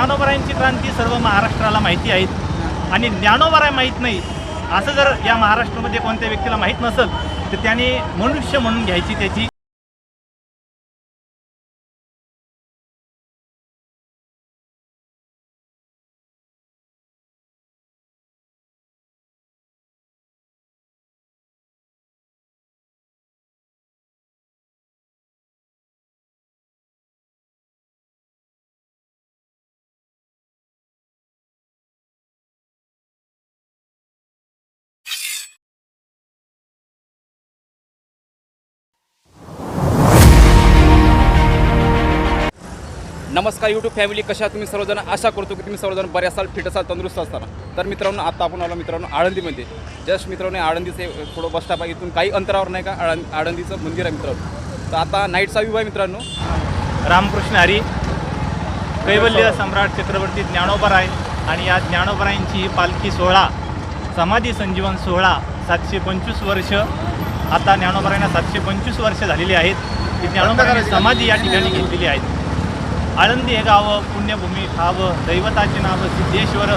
ज्ञानोबरायांची क्रांती सर्व महाराष्ट्राला माहिती आहेत आणि ज्ञानोबराय माहीत नाही असं जर या महाराष्ट्रामध्ये कोणत्या व्यक्तीला माहीत नसेल तर त्याने मनुष्य म्हणून घ्यायची त्याची नमस्कार यूट्यूब फॅमिली, कशा तुम्ही सर्वजण. आशा करतो की तुम्ही सर्वजण बरे असाल, फिट असाल, तंदुरुस्त असताना. तर मित्रांनो, आता आपण आलो मित्रांनो आळंदीमध्ये. जस्ट मित्रांनो आळंदीचे थोडं बस स्टॉप आहे, इथून काही अंतरावर नाही का आळंदीचं मंदिर आहे मित्रांनो. तर आता नाईटचा व्ह्यू आहे मित्रांनो. रामकृष्ण हरी कैवल्य सम्राट छत्रपती ज्ञानोबराय आणि या ज्ञानोबरायांची पालखी सोहळा, समाधी संजीवन सोहळा 725 वर्ष. आता ज्ञानोबरायांना 725 वर्ष झालेली आहेत. ती ज्ञानोबरायांनी समाधी या ठिकाणी घेतलेली आहेत. आळंदी हे गाव पुण्यभूमी ठावं, दैवताचे नाव सिद्धेश्वर.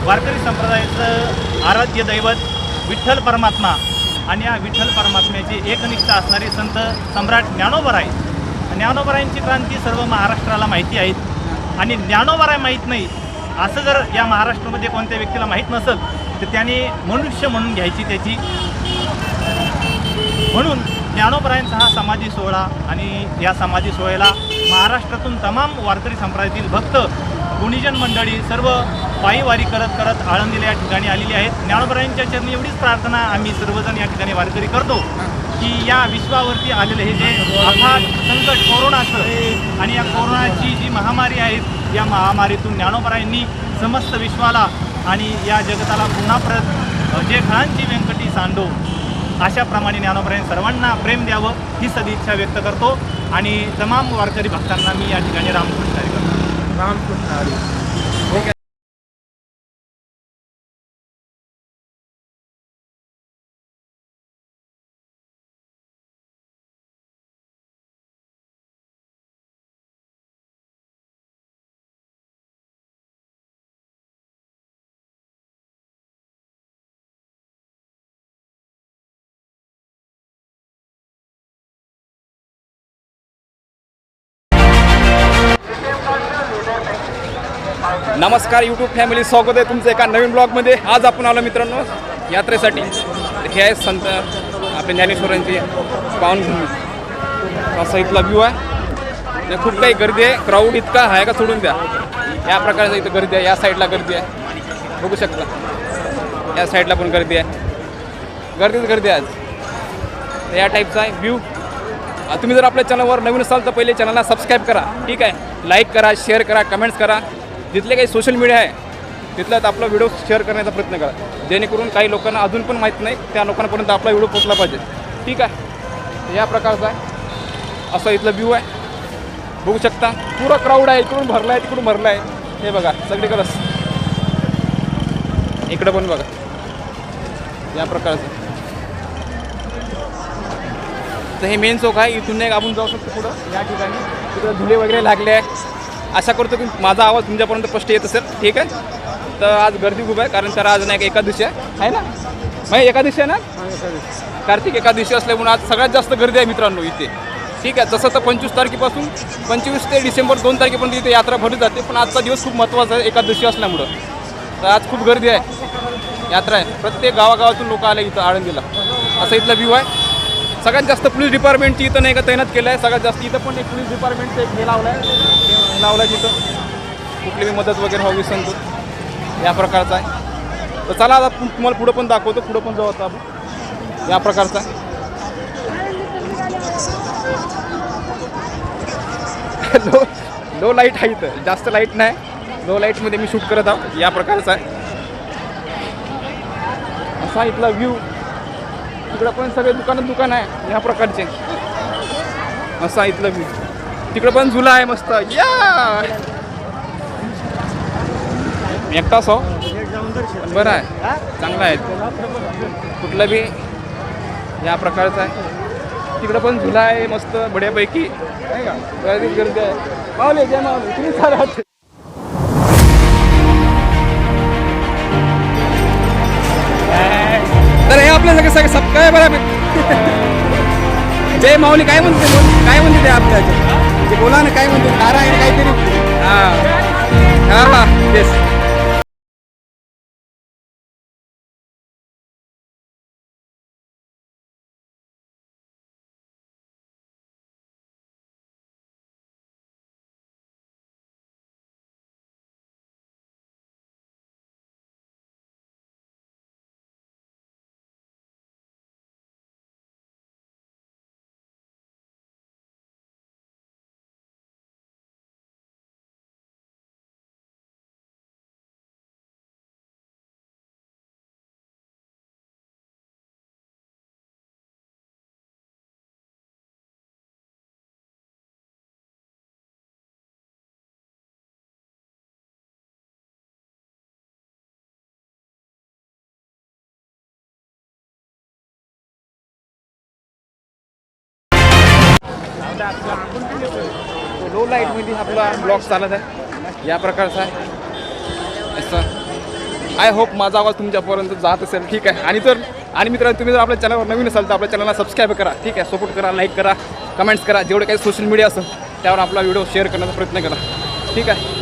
वारकरी संप्रदायाचं आराध्य दैवत विठ्ठल परमात्मा आणि या विठ्ठल परमात्म्याची एकनिष्ठ असणारी संत सम्राट ज्ञानोबराय. ज्ञानोबरायांची क्रांती सर्व महाराष्ट्राला माहिती आहेत आणि ज्ञानोबराय माहीत नाही असं जर या महाराष्ट्रामध्ये कोणत्या व्यक्तीला माहीत नसेल तर त्याने मनुष्य म्हणून घ्यायची त्याची. म्हणून ज्ञानोबरायांचा हा समाधी सोहळा आणि या समाधी सोहळ्याला महाराष्ट्रातून तमाम वारकरी संप्रदायातील भक्त, गुणीजन मंडळी सर्व पायीवारी करत करत आळंदीला या ठिकाणी आलेली आहेत. ज्ञानोबरायांच्या चरणी एवढीच प्रार्थना आम्ही सर्वजण या ठिकाणी वारकरी करतो की या विश्वावरती आलेले हे जे अफाट संकट कोरोनाचं आणि या कोरोनाची जी महामारी आहे, या महामारीतून ज्ञानोबरायांनी समस्त विश्वाला आणि या जगताला पुन्हा परत जे खळांची व्यंकटी सांडो अशाप्रमाणे ज्ञानोबरायांनी सर्वांना प्रेम द्यावं ही सदिच्छा व्यक्त करतो आणि तमाम वारकरी भक्तांना मी या ठिकाणी रामकृष्ण हरी करतो. रामकृष्ण हरी. नमस्कार यूट्यूब फॅमिली, स्वागत आहे तुमचं एका नवीन ब्लॉगमध्ये. आज आपण आलो मित्रांनो यात्रेसाठी. हे आहे संत आपल्या ज्ञानेश्वरांची पावनभूमी. असा इथला व्ह्यू आहे. खूप काही गर्दी आहे, क्राऊड इतका आहे का सोडून द्या. या प्रकारचं इथं गर्दी आहे. या साईडला गर्दी आहे, बघू शकता. या साईडला पण गर्दी आहे, गर्दी आज. तर या टाईपचा आहे व्ह्यू. तुम्ही जर आपल्या चॅनलवर नवीन असाल तर पहिले चॅनलला सबस्क्राईब करा, ठीक आहे. लाईक करा, शेअर करा, कमेंट्स करा. जिथले काही सोशल मीडिया आहे तिथल्यात आपला व्हिडिओ शेअर करण्याचा प्रयत्न करा, जेणेकरून काही लोकांना अजून पण माहीत नाही त्या लोकांपर्यंत आपला व्हिडिओ पोचला पाहिजे, ठीक आहे. या प्रकारचा आहे, असा इथला व्ह्यू आहे, बघू शकता. पुरा क्राऊड आहे, इकडून भरला आहे तिकडून भरला आहे. हे बघा सगळीकडंच, इकडं पण बघा या प्रकारचं. तर हे मेन चौक आहे, इथून एक आपण जाऊ शकतो पुढं. या ठिकाणी तिकडं धुले वगैरे लागले आहे. आशा करतो की माझा आवाज तुमच्यापर्यंत स्पष्ट येत असेल, ठीक आहे. तर आज गर्दी खूप आहे, कारण तर आज नाही एकादशी आहे ना, मग एकादशी आहे ना, कार्तिक एकादशी असल्यामुळे आज सगळ्यात जास्त गर्दी आहे मित्रांनो इथे, ठीक आहे. तसं तर 25 तारखेपासून 25 ते डिसेंबर 2 तारखेपर्यंत इथे यात्रा भरली जाते, पण आजचा दिवस खूप महत्त्वाचा आहे एकादशी असल्यामुळं. तर आज खूप गर्दी आहे, यात्रा आहे. प्रत्येक गावागावातून लोक आले इथं आळंदीला. असा इथला व्ह्यू आहे. सगळ्यात जास्त पोलीस डिपार्टमेंटची इथं नाही का तैनात केलं आहे. सगळ्यात जास्त इथं पण एक पोलीस डिपार्टमेंटचं एक हे लावलं आहे तिथं, कुठली मदत वगैरे व्हावी सांगतो. या प्रकारचा आहे. तर चला आता तुम्हाला पुढं पण दाखवतो, पुढं पण जाऊ आता आपण. या प्रकारचा लो लाईट आहे इथं, जास्त लाईट नाही, लो लाईटमध्ये मी शूट करत आहोत. या प्रकारचा आहे असा इथला व्ह्यू. तिकडं पण सगळे दुकान आहे या प्रकारचे. असा इथला व्ह्यू. तिकडं पण झुला आहे मस्त. या एकटाच हो, बरं आहे, चांगला आहे. कुठलं बी या प्रकारचं आहे. तिकडं पण झुला आहे मस्त बढ्यापैकी, नाही का. गर्दी आहे. मावले जय मावले, तुम्ही चालत. बरं बरं. जय माऊली काय म्हणते, काय म्हणते ते आपल्या ते बोला ना, काय म्हणते नारायण काहीतरी. हां हां हां येस. लो लाईटमध्ये आपला ब्लॉग चालत आहे या प्रकारचा आहे. असं आय होप माझा आवाज तुमच्यापर्यंत जात असेल. ठीक आहे. आणि मित्रांनो, तुम्ही जर आपल्या चॅनलवर नवीन असाल तर आपल्या चॅनलला सबस्क्राईब करा. ठीक आहे. सपोर्ट करा, लाईक करा, कमेंट्स करा. जेवढे काही सोशल मीडिया असेल त्यावर आपला व्हिडिओ शेअर करण्याचा प्रयत्न करा. ठीक आहे.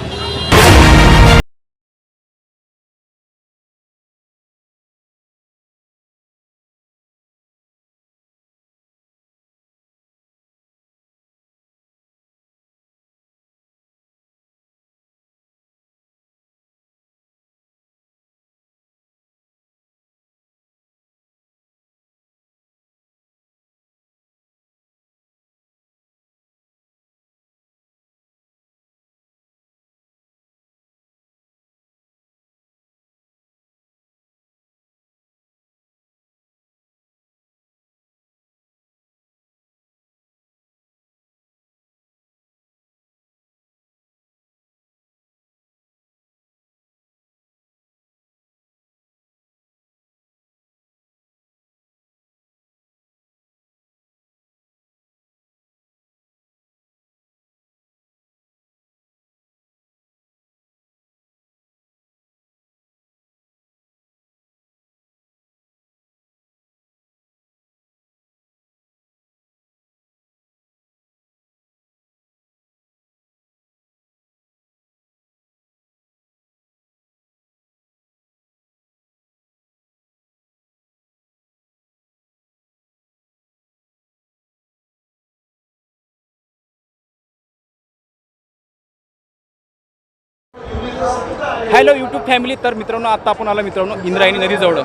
Hello YouTube family. तर मित्रांनो, आता आपण आलो मित्रांनो इंद्रायणी नदीजवळ.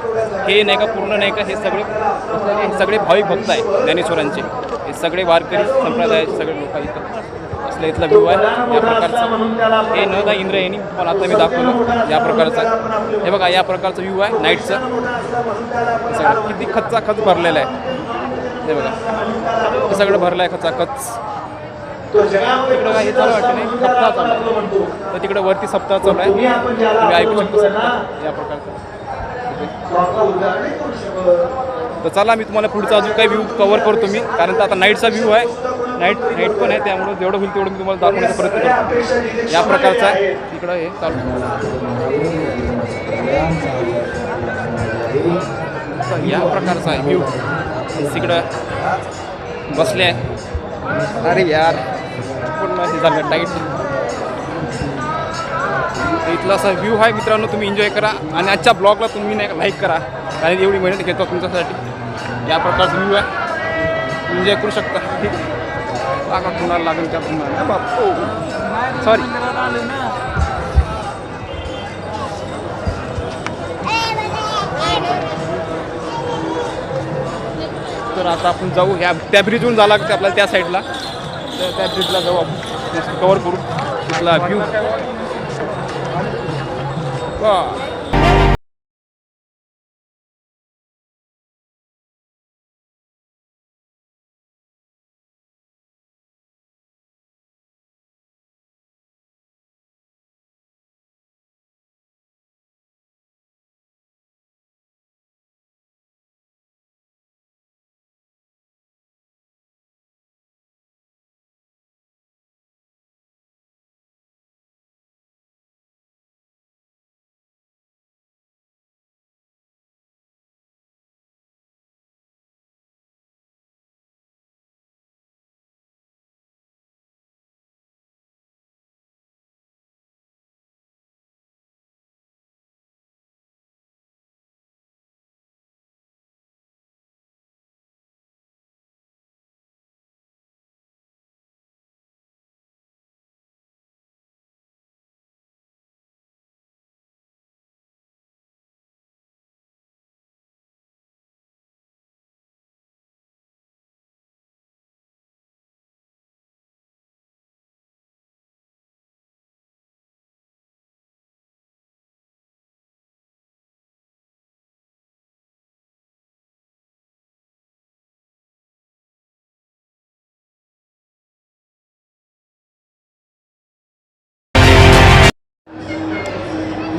हे नाही का पूर्ण नाही का हे सगळे भाविक भक्त आहे ज्ञानेश्वरांचे. हे सगळे वारकरी संप्रदायाचे सगळे लोक इथं असले. इथला व्ह्यू आहे या प्रकारचा. हे न दा इंद्रायणी पण आता मी दाखवलं या प्रकारचा. हे बघा या प्रकारचा व्ह्यू आहे नाईटचा. सगळं किती खच्चा खच भरलेला आहे. हे बघा हे सगळं भरलं आहे खचा खच. तिकडं काही चालू वाटतं नाही, सप्ताह चालू आहे. तर तिकडं वरती सप्ताह चालू आहे. तुम्ही ऐकू शकता सप्ताह या प्रकारचा. तर चला मी तुम्हाला पुढचा अजून काही व्ह्यू कव्हर करतो मी, कारण आता नाईटचा व्ह्यू आहे. नाईट पण आहे, त्यामुळे जेवढं होईल तेवढं मी तुम्हाला दाखवण्याचा प्रयत्न करतो. या प्रकारचा आहे तिकडं हे चालू. या प्रकारचा आहे व्ह्यू. तिकडं बसले आहे. अरे यार पूर्ण हे झालं टाईट. इथला असा व्ह्यू आहे मित्रांनो. तुम्ही एन्जॉय करा आणि आजच्या ब्लॉगला तुम्ही नाही लाईक करा, कारण एवढी मेहनत घेतो तुमच्यासाठी. या प्रकारचा व्ह्यू आहे, एन्जॉय करू शकता. ठीक आहे. कुणाला लागेल त्या तुम्हाला सॉरी. तर आता आपण जाऊ ह्या त्या ब्रिजवरून जावं लागते आपल्याला त्या साईडला. तर त्या ब्रिजला जाऊ आपण, कवर करू तिथला व्ह्यू.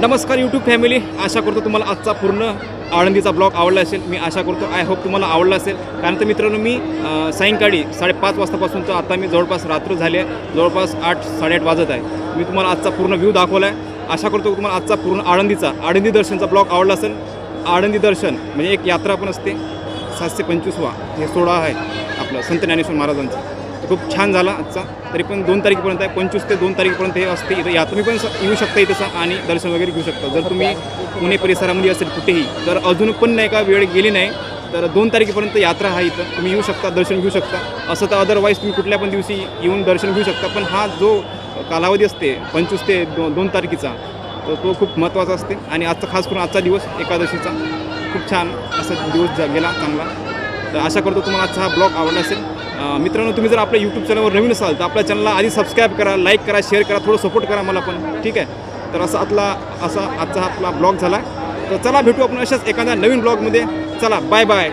नमस्कार यूट्यूब फॅमिली, आशा करतो तुम्हाला आजचा पूर्ण आळंदीचा ब्लॉग आवडला असेल. मी आशा करतो, आय होप तुम्हाला आवडला असेल. कारण तर मित्रांनो, मी सायंकाळी 5:30 वाजतापासून तर आता मी जवळपास रात्र झाली आहे, जवळपास 8-8:30 वाजत आहे. मी तुम्हाला आजचा पूर्ण व्ह्यू दाखवला आहे. आशा करतो तुम्हाला आजचा पूर्ण आळंदी दर्शनचा ब्लॉग आवडला असेल. आळंदी दर्शन म्हणजे एक यात्रा पण असते, 725वा हे सोहळा आहे आपलं संत ज्ञानेश्वर महाराजांचा. खूप छान झाला आजचा. तरी पण 2 तारखेपर्यंत आहे, 25 ते 2 तारखेपर्यंत हे असते इथं. या तुम्ही पण येऊ शकता इथं आणि दर्शन वगैरे घेऊ शकता. जर तुम्ही पुणे परिसरामध्ये असेल कुठेही, तर अजून पण नाही का वेळ गेली नाही, तर 2 तारखेपर्यंत यात्रा आहे इथं. तुम्ही येऊ शकता, दर्शन घेऊ शकता. असं तर अदरवाईज तुम्ही कुठल्या पण दिवशी येऊन दर्शन घेऊ शकता. पण हा जो कालावधी असते 25 ते 2 तारखेचा, तर तो खूप महत्त्वाचा असते. आणि आजचा खास करून आजचा दिवस एकादशीचा खूप छान असा दिवस गेला चांगला. तर आशा करतो तुम्हाला आजचा हा ब्लॉग आवडला असेल. मित्रांनो, तुम्ही जर आपल्या यूट्यूब चॅनलवर नवीन असाल तर आपल्या चॅनलला आधी सबस्क्राईब करा, लाईक करा, शेअर करा, थोडं सपोर्ट करा मला पण, ठीक आहे. तर असा आजचा आपला ब्लॉग झाला. तर चला भेटू आपण अशाच एखाद्या नवीन ब्लॉगमध्ये. चला, बाय बाय.